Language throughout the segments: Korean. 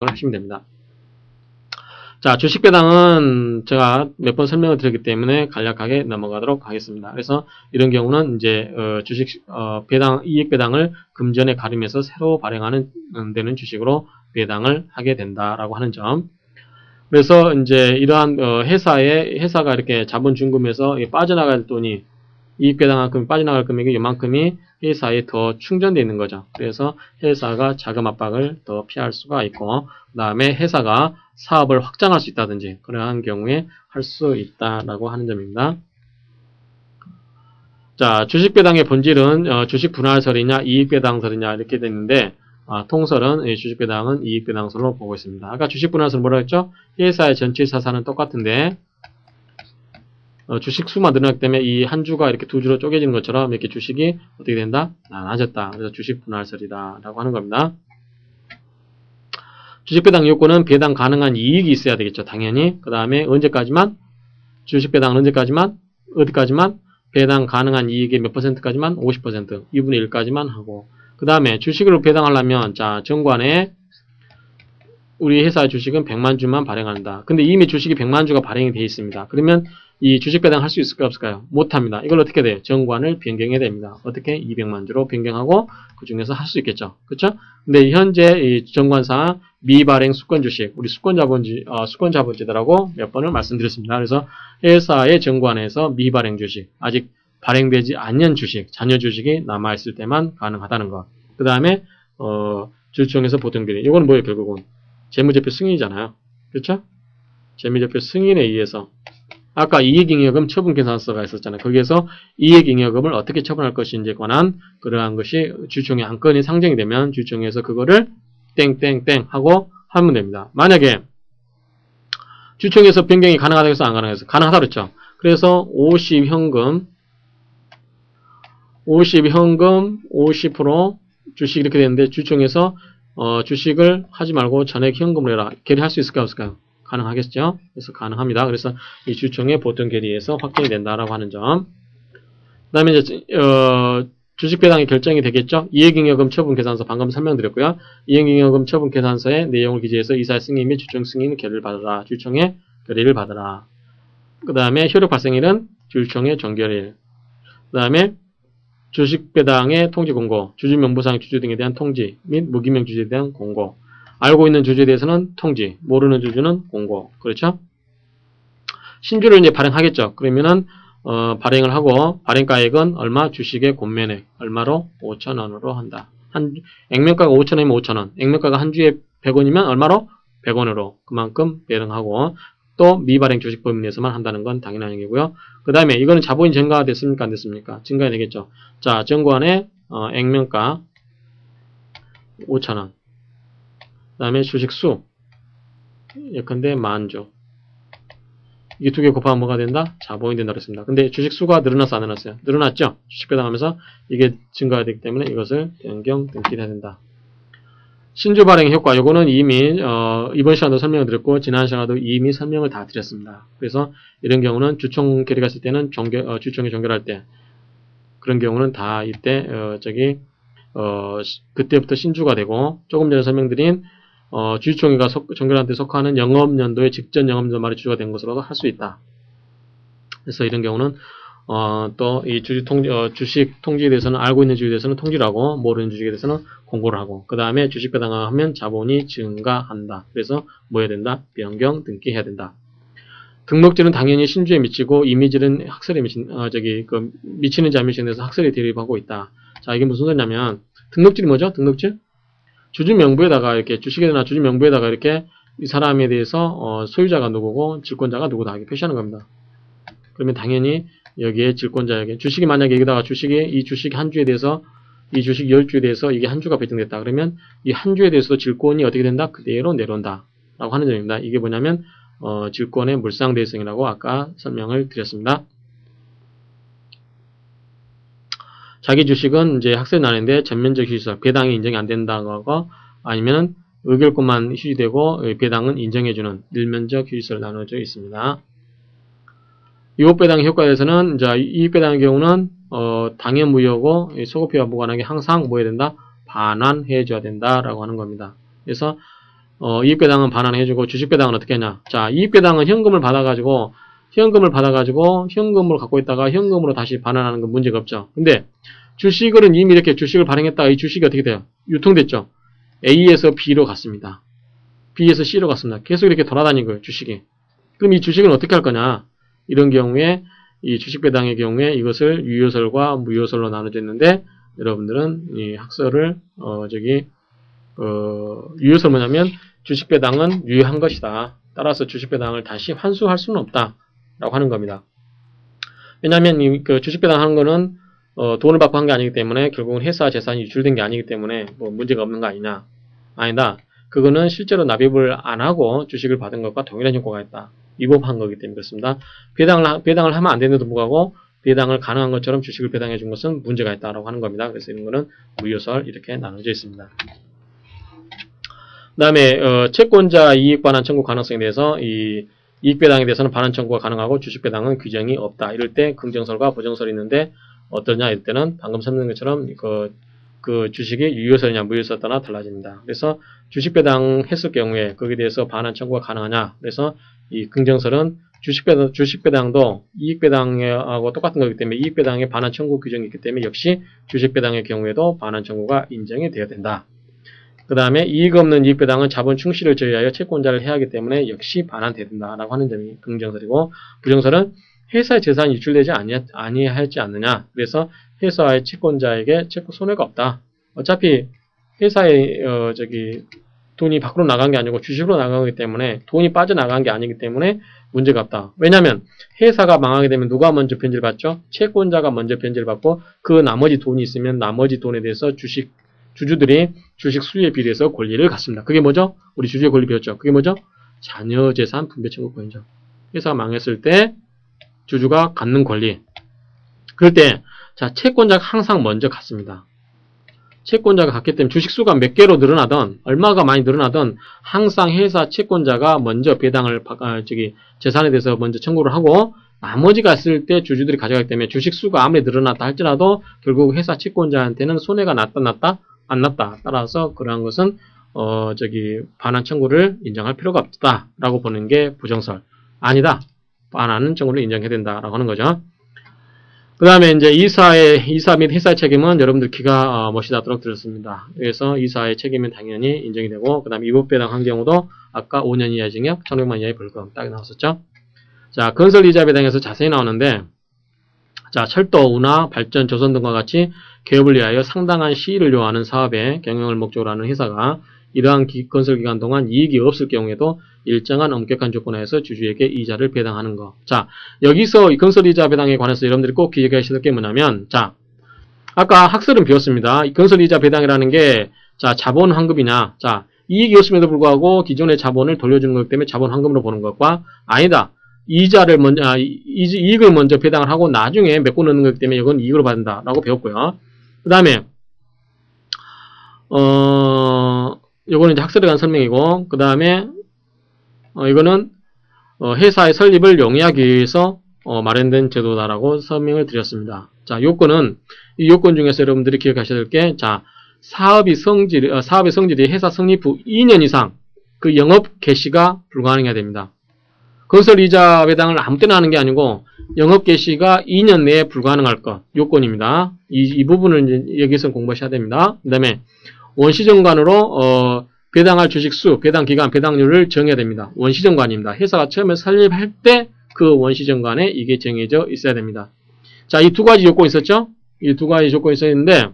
하시면 됩니다. 자, 주식 배당은 제가 몇 번 설명을 드렸기 때문에 간략하게 넘어가도록 하겠습니다. 그래서 이런 경우는 이제 주식 배당 이익 배당을 금전에 가림해서 새로 발행하는 되는 주식으로 배당을 하게 된다라고 하는 점. 그래서 이제 이러한 회사가 이렇게 자본 준금에서 빠져나갈 돈이 이익 배당만큼 빠져나갈 금액이 이만큼이 회사에 더 충전되어 있는 거죠. 그래서 회사가 자금 압박을 더 피할 수가 있고, 그 다음에 회사가 사업을 확장할 수 있다든지 그러한 경우에 할 수 있다라고 하는 점입니다. 자, 주식 배당의 본질은 주식 분할설이냐 이익 배당설이냐 이렇게 되는데, 통설은 주식 배당은 이익 배당설로 보고 있습니다. 아까 주식 분할설 뭐라고 했죠? 회사의 전체 자산은 똑같은데 주식 수만 늘어나기 때문에 이 한 주가 이렇게 두 주로 쪼개지는 것처럼 이렇게 주식이 어떻게 된다? 나눠졌다. 그래서 주식 분할설이다 라고 하는 겁니다. 주식 배당 요건은 배당 가능한 이익이 있어야 되겠죠. 당연히. 그 다음에 언제까지만? 주식 배당은 언제까지만? 어디까지만? 배당 가능한 이익의 몇 %까지만? 50%. 2분의 1까지만 하고. 그 다음에 주식을 배당하려면, 자, 정관에 우리 회사의 주식은 100만 주만 발행한다. 근데 이미 주식이 100만 주가 발행이 되어 있습니다. 그러면 이 주식 배당 할 수 있을까요? 없을까요? 못합니다. 이걸 어떻게 돼요? 정관을 변경해야 됩니다. 어떻게? 200만 주로 변경하고 그 중에서 할 수 있겠죠. 그렇죠? 근데 현재 이 정관상 미발행 수권 주식, 우리 수권 자본제도라고 몇 번을 말씀드렸습니다. 그래서 회사의 정관에서 미발행 주식, 아직 발행되지 않은 주식, 잔여 주식이 남아있을 때만 가능하다는 것. 그 다음에 주주총회에서 보통결의. 이건 뭐예요? 결국은 재무제표 승인이잖아요. 그렇죠? 재무제표 승인에 의해서 아까 이익잉여금 처분계산서가 있었잖아요. 거기에서 이익잉여금을 어떻게 처분할 것인지에 관한 그러한 것이 주주총회 안건이 상정이 되면 주주총회에서 그거를 땡땡땡 하고 하면 됩니다. 만약에 주주총회에서 변경이 가능하다고 해서 안 가능해서 가능하다고 그랬죠. 그래서 50 현금 50% 주식 이렇게 되는데 주주총회에서 주식을 하지 말고 전액 현금으로 해라. 결의할 수 있을까요? 없을까요? 가능하겠죠? 그래서 가능합니다. 그래서 이 주총회 보통 결의에서 확정이 된다라고 하는 점. 그 다음에 이제, 주식 배당이 결정이 되겠죠? 이익잉여금 처분 계산서 방금 설명드렸고요. 이익잉여금 처분 계산서의 내용을 기재해서 이사의 승인 및 주총 승인 결의를 받아라. 주총회 결의를 받아라. 그 다음에 효력 발생일은 주총회 종결일. 그 다음에 주식 배당의 통지 공고, 주주 명부상 주주 등에 대한 통지 및 무기명 주주에 대한 공고. 알고 있는 주주에 대해서는 통지, 모르는 주주는 공고. 그렇죠? 신주를 이제 발행하겠죠. 그러면은 발행을 하고 발행가액은 얼마? 주식의 권면액 얼마로? 5,000원으로 한다. 액면가가 5,000원이면 5,000원. 액면가가 한 주에 100원이면 얼마로? 100원으로 그만큼 배당하고 또 미발행 주식 범위 내에서만 한다는 건 당연한 얘기고요. 그 다음에 이거는 자본이 증가가 됐습니까? 안 됐습니까? 증가가 되겠죠. 자, 정관의 액면가 5,000원. 그 다음에 주식 수 예컨대 10,000주. 이게 두 개 곱하면 뭐가 된다? 자본이 된다고 했습니다. 근데 주식 수가 늘어났어 안 늘어났어요? 늘어났죠? 주식 배당하면서 이게 증가가 되기 때문에 이것을 변경 등기해야 된다. 신주 발행 효과 요거는 이미 이번 시간도 설명을 드렸고 지난 시간에도 이미 설명을 다 드렸습니다. 그래서 이런 경우는 주총 결의가 있을 때는 주총이 종결할 때 그런 경우는 다 이때 그때부터 신주가 되고 조금 전에 설명드린 주주총회가 종결한 때 속하는 영업연도의 직전 영업연도 말이 주주가 된 것으로도 할 수 있다. 그래서 이런 경우는 또 이 주식 통지에 대해서는 알고 있는 주주에 대해서는 통지를 하고 모르는 주주에 대해서는 공고를 하고 그 다음에 주식 배당하면 자본이 증가한다. 그래서 뭐 해야 된다? 변경 등기해야 된다. 등록질은 당연히 신주에 미치고 이미지는 학설에 미치는지 안 미치는 데서 학설에 대립하고 있다. 자, 이게 무슨 소리냐면 등록질이 뭐죠? 등록질? 주주 명부에다가 이렇게 주식에나 주주 명부에다가 이렇게 이 사람에 대해서 소유자가 누구고 질권자가 누구다 이렇게 표시하는 겁니다. 그러면 당연히 여기에 질권자에게 주식이 만약에 여기다가 이 주식 한 주에 대해서 이 주식 10주에 대해서 이게 한 주가 배정됐다. 그러면 이 한 주에 대해서도 질권이 어떻게 된다? 그대로 내려온다. 라고 하는 점입니다. 이게 뭐냐면 질권의 물상대성이라고 아까 설명을 드렸습니다. 자기 주식은 이제 학설이 나는데 전면적 휴지설, 배당이 인정이 안 된다고 하고 아니면 의결권만 휴지되고 배당은 인정해주는 일면적 휴지설로 나눠져 있습니다. 이익배당 효과에서는 이익배당의 경우는 당연무효고 소급표와 무관하게 항상 뭐 해야 된다? 반환해줘야 된다라고 하는 겁니다. 그래서 이익배당은 반환해주고 주식배당은 어떻게 하냐. 자, 이익배당은 현금을 받아가지고 현금을 갖고 있다가 현금으로 다시 반환하는 건 문제가 없죠. 근데 주식은 이미 이렇게 주식을 발행했다가 이 주식이 어떻게 돼요? 유통됐죠. A에서 B로 갔습니다. B에서 C로 갔습니다. 계속 이렇게 돌아다닌 거예요, 주식이. 그럼 이 주식은 어떻게 할 거냐? 이런 경우에 이 주식배당의 경우에 이것을 유효설과 무효설로 나눠져 있는데 여러분들은 이 학설을 유효설 뭐냐면 주식배당은 유효한 것이다. 따라서 주식배당을 다시 환수할 수는 없다. 라고 하는 겁니다. 왜냐하면 그 주식배당 하는 거는 돈을 받고 한 게 아니기 때문에 결국은 회사 재산이 유출된 게 아니기 때문에 뭐 문제가 없는 거 아니냐. 아니다. 그거는 실제로 납입을 안 하고 주식을 받은 것과 동일한 효과가 있다. 위법한 거기 때문에 그렇습니다. 배당을 하면 안 되는데도 불구하고 배당을 가능한 것처럼 주식을 배당해 준 것은 문제가 있다라고 하는 겁니다. 그래서 이런 거는 무효설 이렇게 나눠져 있습니다. 그 다음에 채권자 이익 반환 청구 가능성에 대해서 이 이익 배당에 대해서는 반환 청구가 가능하고 주식 배당은 규정이 없다. 이럴 때 긍정설과 부정설이 있는데 어떠냐 이럴 때는 방금 설명한 것처럼 그 주식이 유효설이냐 무효설에 따라 달라집니다. 그래서 주식 배당 했을 경우에 거기에 대해서 반환 청구가 가능하냐. 그래서 이 긍정설은 주식 배당도 이익 배당하고 똑같은 거기 때문에 이익 배당에 반환 청구 규정이 있기 때문에 역시 주식 배당의 경우에도 반환 청구가 인정이 되어야 된다. 그 다음에 이익 없는 이익 배당은 자본 충실을 저해하여 채권자를 해야 하기 때문에 역시 반환돼야 된다라고 하는 점이 긍정설이고 부정설은 회사의 재산이 유출되지 아니하지 않느냐. 그래서 회사의 채권자에게 손해가 없다. 어차피 회사의 돈이 밖으로 나간 게 아니고 주식으로 나간 거기 때문에 돈이 빠져나간 게 아니기 때문에 문제가 없다. 왜냐하면 회사가 망하게 되면 누가 먼저 변제를 받죠? 채권자가 먼저 변제를 받고 그 나머지 돈이 있으면 나머지 돈에 대해서 주주들이 주식 수익에 비례해서 권리를 갖습니다. 그게 뭐죠? 우리 주주의 권리 배웠죠. 그게 뭐죠? 자녀재산 분배 청구권이죠. 회사가 망했을 때 주주가 갖는 권리. 그럴 때 자, 채권자가 항상 먼저 갖습니다. 채권자가 갖기 때문에 주식수가 몇 개로 늘어나든 얼마가 많이 늘어나든 항상 회사 채권자가 먼저 배당을 재산에 대해서 먼저 청구를 하고 나머지가 있을 때 주주들이 가져가기 때문에 주식수가 아무리 늘어났다 할지라도 결국 회사 채권자한테는 손해가 났다 안 났다. 따라서 그러한 것은 반환 청구를 인정할 필요가 없다라고 보는 게 부정설. 아니다. 반환 청구를 인정해야 된다라고 하는 거죠. 그 다음에 이제 이사 및 회사의 책임은 여러분들 귀가 멋이나도록 들었습니다. 그래서 이사의 책임은 당연히 인정이 되고, 그 다음에 위법배당 한 경우도 아까 5년 이하의 징역, 1,500만 이하의 벌금 딱 나왔었죠. 자, 건설이자 배당에서 자세히 나오는데, 자, 철도, 운하, 발전, 조선 등과 같이 개업을 위하여 상당한 시일을 요하는 사업에 경영을 목적으로 하는 회사가 이러한 건설기간 동안 이익이 없을 경우에도 일정한 엄격한 조건하에서 주주에게 이자를 배당하는 거. 자, 여기서 건설이자 배당에 관해서 여러분들이 꼭 기억하셔야 될 게 뭐냐면, 자, 아까 학설은 배웠습니다. 건설이자 배당이라는 게, 자, 자본 환급이냐. 자, 이익이 없음에도 불구하고 기존의 자본을 돌려주는 것 때문에 자본 환급으로 보는 것과 아니다. 이익을 먼저 배당을 하고 나중에 메꿔 넣는 거기 때문에 이건 이익으로 받는다라고 배웠고요. 그 다음에, 요거는 이제 학설에 관한 설명이고, 그 다음에, 이거는, 회사의 설립을 용이하기 위해서, 마련된 제도다라고 설명을 드렸습니다. 자, 이 요건 중에서 여러분들이 기억하셔야 될 게, 자, 사업의 성질이 회사 성립 후 2년 이상, 그 영업 개시가 불가능해야 됩니다. 건설이자 배당을 아무 때나 하는 게 아니고 영업 개시가 2년 내에 불가능할 것 요건입니다. 이 부분을 이제 여기서 공부하셔야 됩니다. 그 다음에 원시정관으로 배당할 주식수, 배당기간, 배당률을 정해야 됩니다. 원시정관입니다. 회사가 처음에 설립할 때 그 원시정관에 이게 정해져 있어야 됩니다. 자, 이 두 가지 요건이 있었죠? 이 두 가지 요건이 있었는데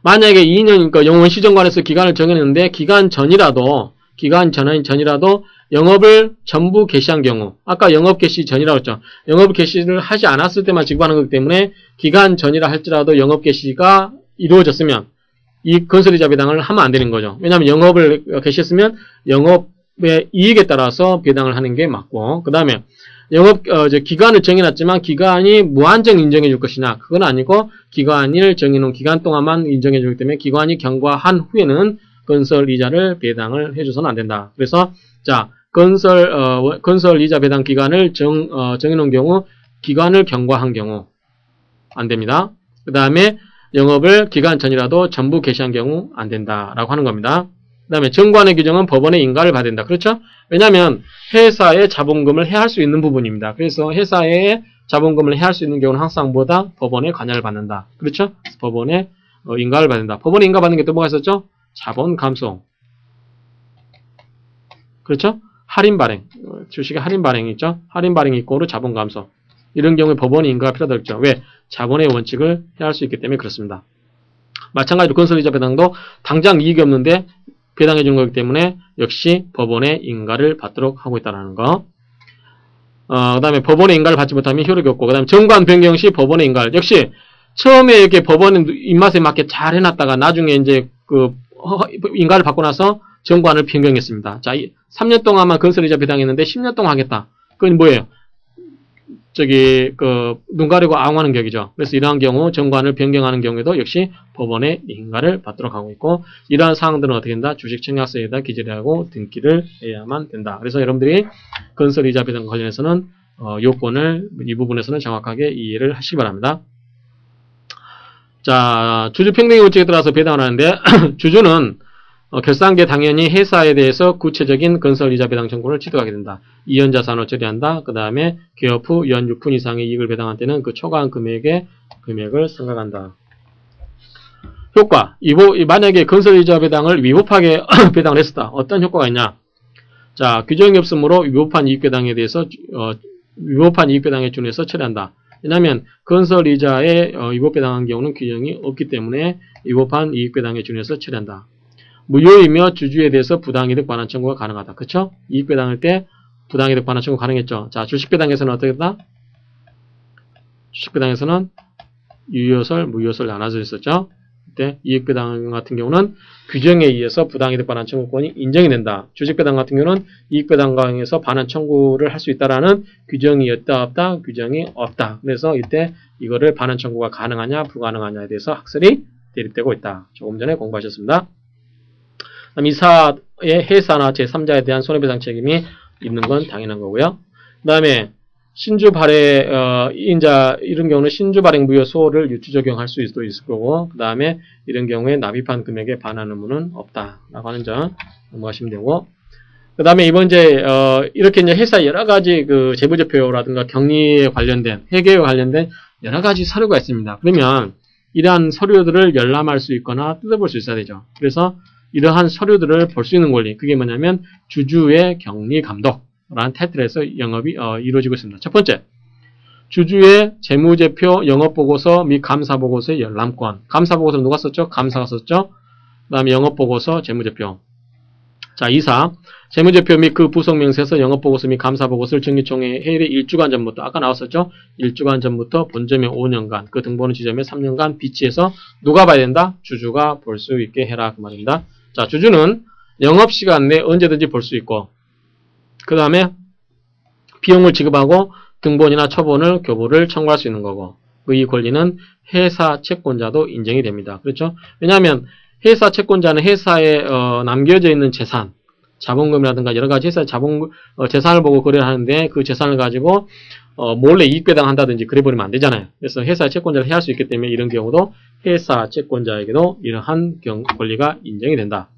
만약에 2년, 그러니까 원시정관에서 기간을 정했는데 기간 전이라도 영업을 전부 개시한 경우, 아까 영업 개시 전이라고 했죠. 영업 개시를 하지 않았을 때만 지급하는 거기 때문에 기간 전이라 할지라도 영업 개시가 이루어졌으면 이 건설이자 배당을 하면 안 되는 거죠. 왜냐하면 영업을 개시했으면 영업의 이익에 따라서 배당을 하는 게 맞고, 그 다음에 기간을 정해놨지만 기간이 무한정 인정해 줄 것이냐, 그건 아니고 기간을 정해놓은 기간 동안만 인정해 주기 때문에 기간이 경과한 후에는 건설 이자를 배당을 해줘서는 안 된다. 그래서 자, 건설 이자 배당 기간을 정해놓은 경우, 기간을 경과한 경우 안 됩니다. 그 다음에 영업을 기간 전이라도 전부 개시한 경우 안 된다라고 하는 겁니다. 그 다음에 정관의 규정은 법원의 인가를 받아야 된다. 그렇죠? 왜냐하면 회사에 자본금을 해할 수 있는 부분입니다. 그래서 회사에 자본금을 해할 수 있는 경우는 항상 뭐다? 법원의 관여를 받는다. 그렇죠? 법원의 인가를 받는다. 법원의 인가 받는 게 또 뭐가 있었죠? 자본 감소. 그렇죠? 할인 발행. 주식의 할인 발행이 있죠? 할인 발행이 있고 자본 감소. 이런 경우에 법원의 인가가 필요하다고. 왜? 자본의 원칙을 해할 수 있기 때문에 그렇습니다. 마찬가지로 건설이자 배당도 당장 이익이 없는데 배당해 주는 거기 때문에 역시 법원의 인가를 받도록 하고 있다는 거. 그 다음에 법원의 인가를 받지 못하면 효력이 없고, 그 다음에 정관 변경 시 법원의 인가를, 역시 처음에 이렇게 법원의 입맛에 맞게 잘 해놨다가 나중에 이제 인가를 받고 나서 정관을 변경했습니다. 자, 3년 동안만 건설이자 배당했는데 10년 동안 하겠다. 그건 뭐예요? 눈 가리고 앙하는 격이죠. 그래서 이러한 경우 정관을 변경하는 경우에도 역시 법원의 인가를 받도록 하고 있고, 이러한 사항들은 어떻게 된다? 주식 청약서에다 기재를 하고 등기를 해야만 된다. 그래서 여러분들이 건설이자 배당 관련해서는 요건을 이 부분에서는 정확하게 이해를 하시기 바랍니다. 자, 주주 평등의 원칙에 따라서 배당을 하는데 주주는 결산기에 당연히 회사에 대해서 구체적인 건설이자 배당 청구를 취득하게 된다. 이연자산으로 처리한다. 그 다음에 개업 후 연 6분 이상의 이익을 배당할 때는 그 초과한 금액을 생각한다. 효과. 만약에 건설이자 배당을 위법하게 배당을 했었다. 어떤 효과가 있냐? 자, 규정이 없으므로 위법한 이익배당에 대해서 위법한 이익배당에 준해서 처리한다. 왜냐하면 건설이자에 위법배당한 경우는 규정이 없기 때문에 위법한 이익배당에 준해서 처리한다. 무효이며 주주에 대해서 부당이득 반환 청구가 가능하다. 그쵸? 이익배당할 때 부당이득 반환 청구 가능했죠. 자, 주식배당에서는 어떻게 했다? 주식배당에서는 유효설, 무효설 나눠져 있었죠. 그때 이익배당 같은 경우는 규정에 의해서 부당이득 반환 청구권이 인정이 된다. 주식배당 같은 경우는 이익배당강에서 반환 청구를 할 수 있다라는 규정이 있다 없다? 규정이 없다. 그래서 이때 이거를 반환 청구가 가능하냐 불가능하냐에 대해서 학설이 대립되고 있다. 조금 전에 공부하셨습니다. 이사의 회사나 제3자에 대한 손해배상 책임이 있는 건 당연한 거고요. 그 다음에 신주 발행, 인자, 이런 경우는 신주 발행 무효 소를 유추 적용할 수도 있을 거고, 그 다음에 이런 경우에 납입한 금액에 반환 의무는 없다라고 하는 점 넘어가시면 되고, 그 다음에 이번 이렇게 이제 회사 여러 가지 재무제표라든가 격리에 관련된, 회계에 관련된 여러 가지 서류가 있습니다. 그러면 이러한 서류들을 열람할 수 있거나 뜯어볼 수 있어야 되죠. 그래서 이러한 서류들을 볼 수 있는 권리, 그게 뭐냐면 주주의 격리 감독라는 타이틀에서 영업이 이루어지고 있습니다. 첫 번째, 주주의 재무제표 영업보고서 및 감사보고서의 열람권. 감사보고서는 누가 썼죠? 감사가 썼죠. 그 다음에 영업보고서, 재무제표. 자, 2사, 재무제표 및 그 부속명세서 영업보고서 및 감사보고서를 정기총회 해일의 1주간 전부터, 아까 나왔었죠? 1주간 전부터 본점에 5년간, 그 등본을 지점에 3년간 비치해서 누가 봐야 된다? 주주가 볼 수 있게 해라. 그 말입니다. 자, 주주는 영업시간 내 언제든지 볼 수 있고, 그 다음에 비용을 지급하고 등본이나 처분을 교부를 청구할 수 있는 거고, 이 권리는 회사 채권자도 인정이 됩니다. 그렇죠? 왜냐하면 회사 채권자는 회사에 남겨져 있는 재산, 자본금이라든가 여러 가지 회사의 재산을 보고 거래를 하는데 그 재산을 가지고 몰래 이익배당한다든지 그래버리면 안 되잖아요. 그래서 회사 채권자를 해야 할 수 있기 때문에 이런 경우도 회사 채권자에게도 이러한 권리가 인정이 된다.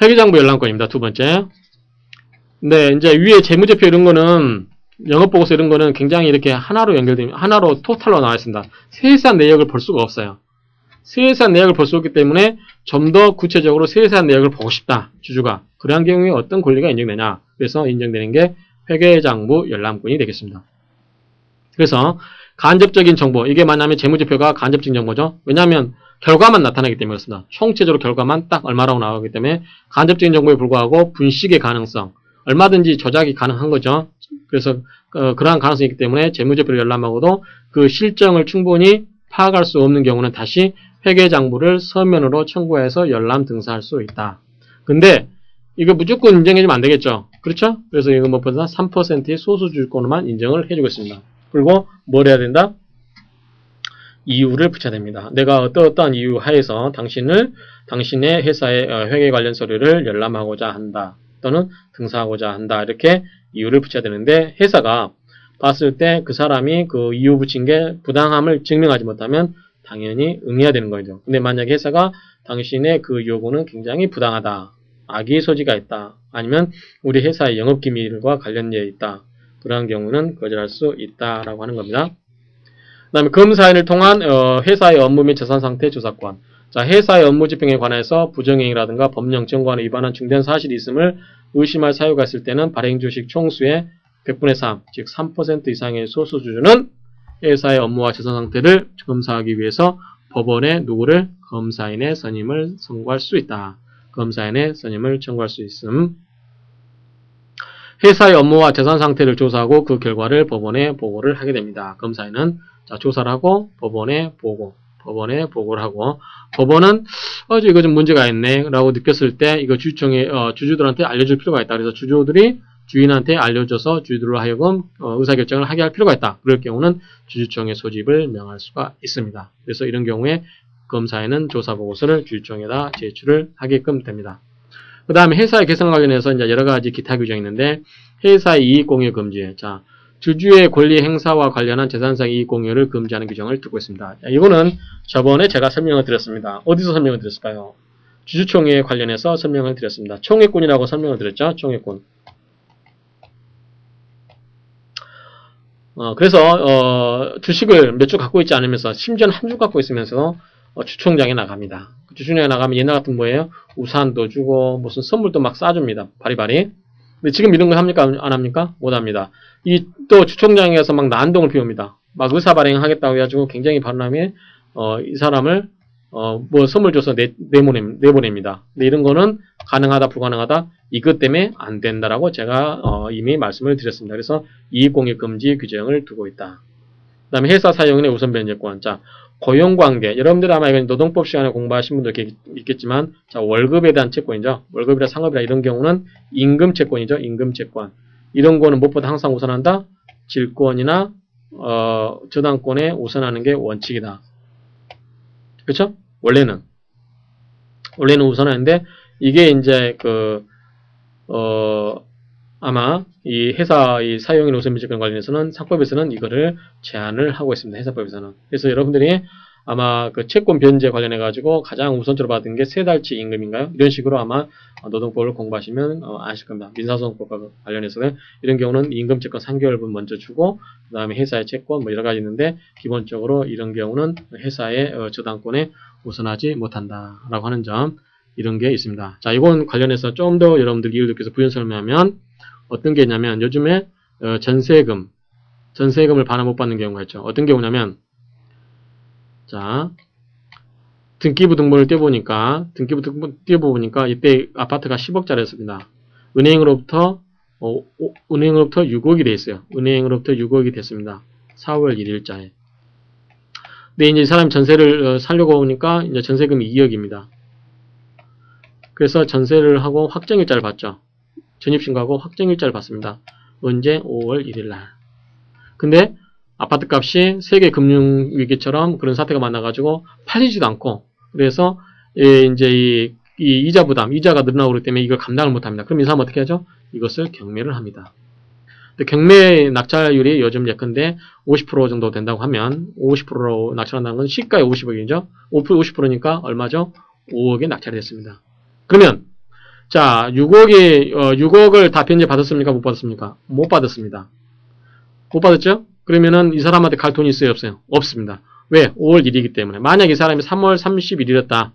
회계장부 열람권입니다. 두 번째. 네, 이제 위에 재무제표 이런 거는 영업보고서 이런 거는 굉장히 이렇게 하나로 연결되면 하나로 토탈로 나와 있습니다. 세세한 내역을 볼 수가 없어요. 세세한 내역을 볼 수 없기 때문에 좀 더 구체적으로 세세한 내역을 보고 싶다. 주주가. 그러한 경우에 어떤 권리가 인정되냐. 그래서 인정되는 게 회계장부 열람권이 되겠습니다. 그래서 간접적인 정보. 이게 뭐냐면 재무제표가 간접적인 정보죠. 왜냐하면 결과만 나타나기 때문에 그렇습니다. 총체적으로 결과만 딱 얼마라고 나오기 때문에 간접적인 정보에 불구하고 분식의 가능성. 얼마든지 조작이 가능한 거죠. 그래서 그러한 가능성이 있기 때문에 재무제표를 열람하고도 그 실정을 충분히 파악할 수 없는 경우는 다시 회계장부를 서면으로 청구해서 열람 등사할 수 있다. 근데 이거 무조건 인정해주면 안 되겠죠. 그렇죠? 그래서 이거 무엇보다 3%의 소수주주권만 인정을 해주고 있습니다. 그리고 뭘 해야 된다? 이유를 붙여야 됩니다. 내가 어떠한 이유 하에서 당신의 회사의 회계 관련 서류를 열람하고자 한다. 또는 등사하고자 한다. 이렇게 이유를 붙여야 되는데 회사가 봤을 때 그 사람이 그 이유 붙인 게 부당함을 증명하지 못하면 당연히 응해야 되는 거죠. 근데 만약에 회사가 당신의 그 요구는 굉장히 부당하다, 악의 소지가 있다, 아니면 우리 회사의 영업기밀과 관련되어 있다, 그러한 경우는 거절할 수 있다라고 하는 겁니다. 그 다음에 검사인을 통한 회사의 업무 및 재산상태 조사권. 자, 회사의 업무 집행에 관해서 부정행위라든가 법령 정관에 위반한 중대한 사실이 있음을 의심할 사유가 있을 때는 발행 주식 총수의 100분의 3, 즉 3% 이상의 소수주주는 회사의 업무와 재산상태를 검사하기 위해서 법원에 누구를? 검사인의 선임을 선고할 수 있다. 검사인의 선임을 청구할 수 있음. 회사의 업무와 재산 상태를 조사하고 그 결과를 법원에 보고를 하게 됩니다. 검사인은 자, 조사를 하고 법원에 보고를 하고, 법원은 이거 좀 문제가 있네 라고 느꼈을 때 이거 주주들한테 알려줄 필요가 있다. 그래서 주주들이 주인한테 알려줘서 주주들로 하여금 의사결정을 하게 할 필요가 있다. 그럴 경우는 주주총회 소집을 명할 수가 있습니다. 그래서 이런 경우에 검사에는 조사보고서를 주주총회에다 제출을 하게끔 됩니다. 그 다음에 회사의 개선 관련해서 이제 여러 가지 기타 규정이 있는데, 회사의 이익 공유 금지. 자, 주주의 권리 행사와 관련한 재산상 이익 공유를 금지하는 규정을 두고 있습니다. 이거는 저번에 제가 설명을 드렸습니다. 어디서 설명을 드렸을까요? 주주총회에 관련해서 설명을 드렸습니다. 총회권이라고 설명을 드렸죠? 총회권. 그래서 주식을 몇 주 갖고 있지 않으면서, 심지어는 한 주 갖고 있으면서 주총장에 나갑니다. 주총장에 나가면 옛날 같은 거예요. 우산도 주고 무슨 선물도 막 싸줍니다. 바리바리. 근데 지금 이런 거 합니까? 안 합니까? 못 합니다. 또 주총장에서 막 난동을 피웁니다. 막 의사 발행하겠다고 해가지고 굉장히 바람에 이 사람을 뭐 선물 줘서 내보냅니다. 근데 이런 거는 가능하다 불가능하다, 이것 때문에 안 된다라고 제가 이미 말씀을 드렸습니다. 그래서 이익공유 금지 규정을 두고 있다. 그 다음에 회사 사용인의 우선 변제권. 자, 고용관계. 여러분들 아마 이건 노동법 시간에 공부하신 분들 있겠지만, 자, 월급에 대한 채권이죠. 월급이나 상업이나 이런 경우는 임금 채권이죠. 임금 채권. 이런 거는 무엇보다 항상 우선한다. 질권이나 저당권에 우선하는 게 원칙이다. 그렇죠? 원래는 우선하는데, 이게 이제 아마 이 회사의 사용인 우선 변제권 관련해서는 상법에서는 이거를 제한을 하고 있습니다. 회사법에서는. 그래서 여러분들이 아마 그 채권 변제 관련해 가지고 가장 우선적으로 받은 게 3달치 임금인가요? 이런 식으로 아마 노동법을 공부하시면 아실 겁니다. 민사소송법과 관련해서는 이런 경우는 임금 채권 3개월분 먼저 주고, 그 다음에 회사의 채권 뭐 여러 가지 있는데, 기본적으로 이런 경우는 회사의 저당권에 우선하지 못한다라고 하는 점, 이런 게 있습니다. 자, 이건 관련해서 좀 더 여러분들 이해를 느껴서 부연 설명하면 어떤 게 있냐면, 요즘에 전세금을 반환 못 받는 경우가 있죠. 어떤 경우냐면, 자, 등기부 등본을 떼보니까 이때 아파트가 10억짜리였습니다. 은행으로부터 6억이 돼 있어요. 은행으로부터 6억이 됐습니다. 4월 1일자에. 근데 이제 이 사람이 전세를 살려고 오니까 이제 전세금이 2억입니다. 그래서 전세를 하고 확정일자를 받죠. 전입신고하고 확정일자를 받습니다. 언제? 5월 1일 날. 근데 아파트 값이 세계 금융위기처럼 그런 사태가 많아가지고 팔리지도 않고, 그래서 이제 이 이자 부담, 이자가 늘어나고 그렇기 때문에 이걸 감당을 못합니다. 그럼 이 사람은 어떻게 하죠? 이것을 경매를 합니다. 경매 낙찰율이 요즘 예컨대 50% 정도 된다고 하면, 50%로 낙찰한다는 건 시가의 50억이죠. 50%니까 얼마죠? 5억에 낙찰이 됐습니다. 그러면 자, 6억을 다 변제 받았습니까? 못 받았습니까? 못 받았습니다. 못 받았죠? 그러면은 이 사람한테 갈 돈이 있어요? 없어요? 없습니다. 왜? 5월 1일이기 때문에. 만약 이 사람이 3월 31일이었다.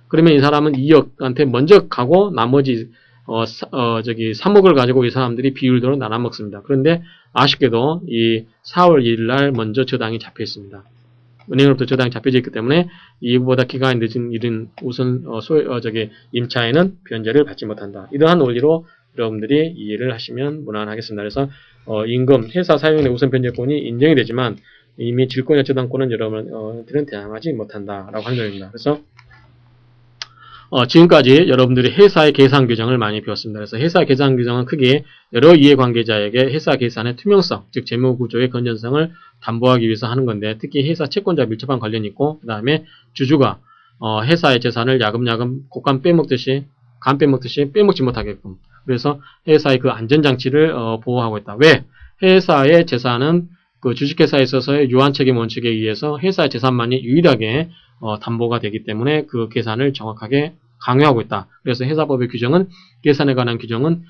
그러면 이 사람은 2억한테 먼저 가고 나머지 3억을 가지고 이 사람들이 비율대로 나눠 먹습니다. 그런데 아쉽게도 이 4월 1일 날 먼저 저당이 잡혀 있습니다. 은행으로부터 저당이 잡혀져 있기 때문에 이보다 기간이 늦은 일은 우선 임차인은 변제를 받지 못한다. 이러한 원리로 여러분들이 이해를 하시면 무난하겠습니다. 그래서 임금, 회사 사용인의 우선 변제권이 인정이 되지만 이미 질권이나 저당권은 여러분들은 대항하지 못한다라고 하는 점입니다. 그래서 지금까지 여러분들이 회사의 계산 규정을 많이 배웠습니다. 그래서 회사 계산 규정은 크게 여러 이해관계자에게 회사 계산의 투명성, 즉 재무구조의 건전성을 담보하기 위해서 하는 건데, 특히 회사 채권자 밀접한 관련이 있고, 그 다음에 주주가 회사의 재산을 야금야금 곶감 빼먹듯이 간 빼먹듯이 빼먹지 못하게끔, 그래서 회사의 그 안전장치를 보호하고 있다. 왜? 회사의 재산은 그 주식회사에 있어서의 유한책임 원칙에 의해서 회사의 재산만이 유일하게 담보가 되기 때문에 그 계산을 정확하게 강요하고 있다. 그래서 회사법의 규정은 계산에 관한 규정은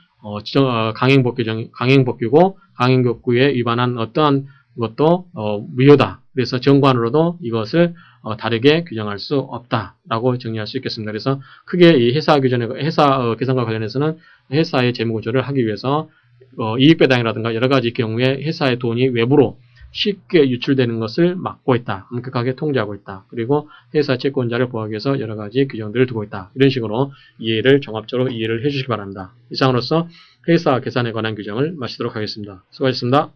강행법규고 강행법규에 위반한 어떠한 것도 무효다. 그래서 정관으로도 이것을 다르게 규정할 수 없다라고 정리할 수 있겠습니다. 그래서 크게 이 회사 계산과 관련해서는 회사의 재무 구조를 하기 위해서 이익 배당이라든가 여러 가지 경우에 회사의 돈이 외부로 쉽게 유출되는 것을 막고 있다. 엄격하게 통제하고 있다. 그리고 회사 채권자를 보호하기 위해서 여러 가지 규정들을 두고 있다. 이런 식으로 종합적으로 이해를 해주시기 바랍니다. 이상으로서 회사 계산에 관한 규정을 마치도록 하겠습니다. 수고하셨습니다.